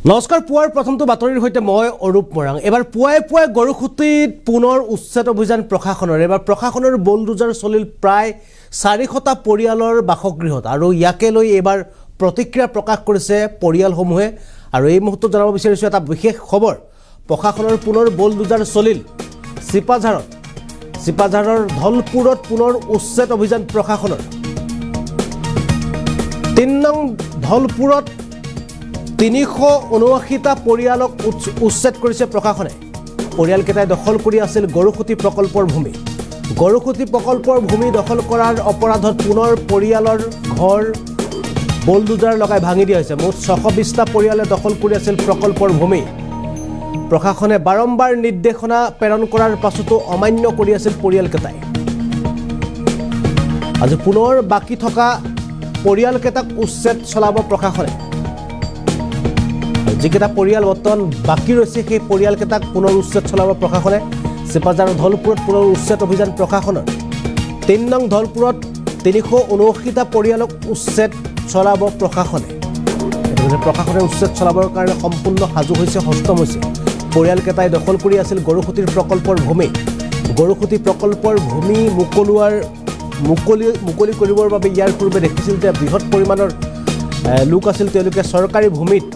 নমস্কাৰ পুৱাৰ প্ৰথমটো বাতৰিৰ সৈতে মই অৰূপ মৰাং। এবাৰ পুৱাই গৰুখুটিত পুনৰ উচ্ছেদ অভিযান প্ৰশাসনৰ। এবাৰ প্ৰশাসনৰ বুলডোজাৰ চলিল প্ৰায় 400টা পৰিয়ালৰ বাসগৃহত আৰু ইয়াকে লৈ এবাৰ প্ৰতিক্ৰিয়া প্ৰকাশ কৰিছে পৰিয়ালসমূহে। আৰু এই মুহূৰ্তত জনাব বিচাৰিছোঁ এটা বিশেষ খবৰ। প্ৰশাসনৰ পুনৰ বুলডোজাৰ চলিল চিপাঝাৰৰ ধলপুৰত পুনৰ উচ্ছেদ অভিযান প্ৰশাসনৰ। ৩ নং ধলপুৰত ৩৭৯টা পৰিয়ালক উচ্ছেদ কৰিছে প্ৰশাসনে। পৰিয়ালকেইটাই দখল কৰি আছিল গৰুখুটি প্ৰকল্পৰ ভূমি। গৰুখুটি প্ৰকল্পৰ ভূমি দখল কৰাৰ অপৰাধত পুনৰ পৰিয়ালৰ ঘৰ বুলডোজাৰ লগাই ভাঙি দিয়া হৈছে। মুঠ ৬২০টা পৰিয়ালে দখল কৰি আছিল প্ৰকল্পৰ ভূমি। প্ৰশাসনে বাৰম্বাৰ নিৰ্দেশনা প্ৰেৰণ কৰাৰ পাছতো অমান্য কৰি আছিল পৰিয়ালকেইটাই। আজি পুনৰ বাকী থকা পৰিয়ালকেইটাক উচ্ছেদ চলাব প্ৰশাসনে। যিকেইটা পৰিয়াল বৰ্তমান বাকী ৰৈছে সেই পৰিয়ালকেইটাক পুনৰ উচ্ছেদ চলাব প্ৰশাসনে। চিপাঝাৰ ধলপুৰত পুনৰ উচ্ছেদ অভিযান প্ৰশাসনৰ। ৩ নং ধলপুৰত ৩৭৯টা পৰিয়ালক উচ্ছেদ চলাব প্ৰশাসনে। প্ৰশাসনে উচ্ছেদ চলাবৰ কাৰণে সম্পূৰ্ণ সাজু হৈছে, সষ্টম হৈছে। পৰিয়ালকেইটাই দখল কৰি আছিল গৰুখুটিৰ প্ৰকল্পৰ ভূমি। গৰুখুটি প্ৰকল্পৰ ভূমি মুকলি কৰিবৰ বাবে ইয়াৰ পূৰ্বে দেখিছিল যে বৃহৎ পৰিমাণৰ লোক আছিল। তেওঁলোকে চৰকাৰী ভূমিত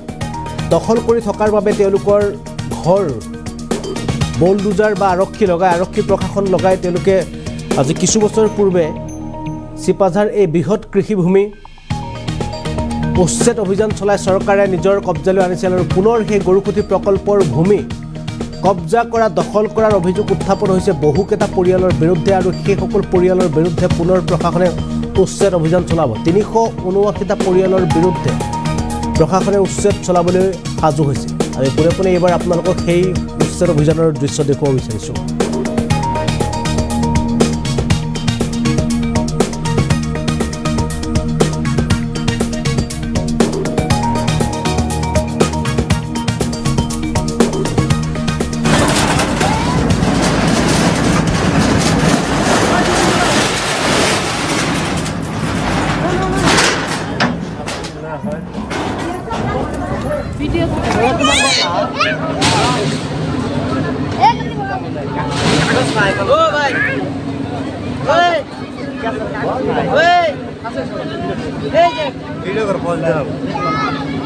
দখল কৰি থকাৰ বাবে তেওঁলোকৰ ঘৰ বুলডোজাৰ বা আৰক্ষী প্ৰশাসন লগাই তেওঁলোকে আজি কিছু বছৰ পূৰ্বে চিপাঝাৰ এই বৃহৎ কৃষিভূমি উচ্ছেদ অভিযান চলাই চৰকাৰে নিজৰ কব্জালৈ আনিছিল। আৰু পুনৰ সেই গৰুখুটি প্ৰকল্পৰ ভূমি কব্জা কৰা, দখল কৰাৰ অভিযোগ উত্থাপন হৈছে বহুকেইটা পৰিয়ালৰ বিৰুদ্ধে। আৰু সেইসকল পৰিয়ালৰ বিৰুদ্ধে পুনৰ প্ৰশাসনে উচ্ছেদ অভিযান চলাব। ৩৭৯টা পৰিয়ালৰ বিৰুদ্ধে প্ৰশাসনে উচ্ছেদ চলাবলৈ সাজু হৈছে। আমি পোনে এইবাৰ আপোনালোকক সেই উচ্ছেদ অভিযানৰ দৃশ্য দেখুৱাব বিচাৰিছোঁ।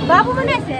बाबू बनाइছে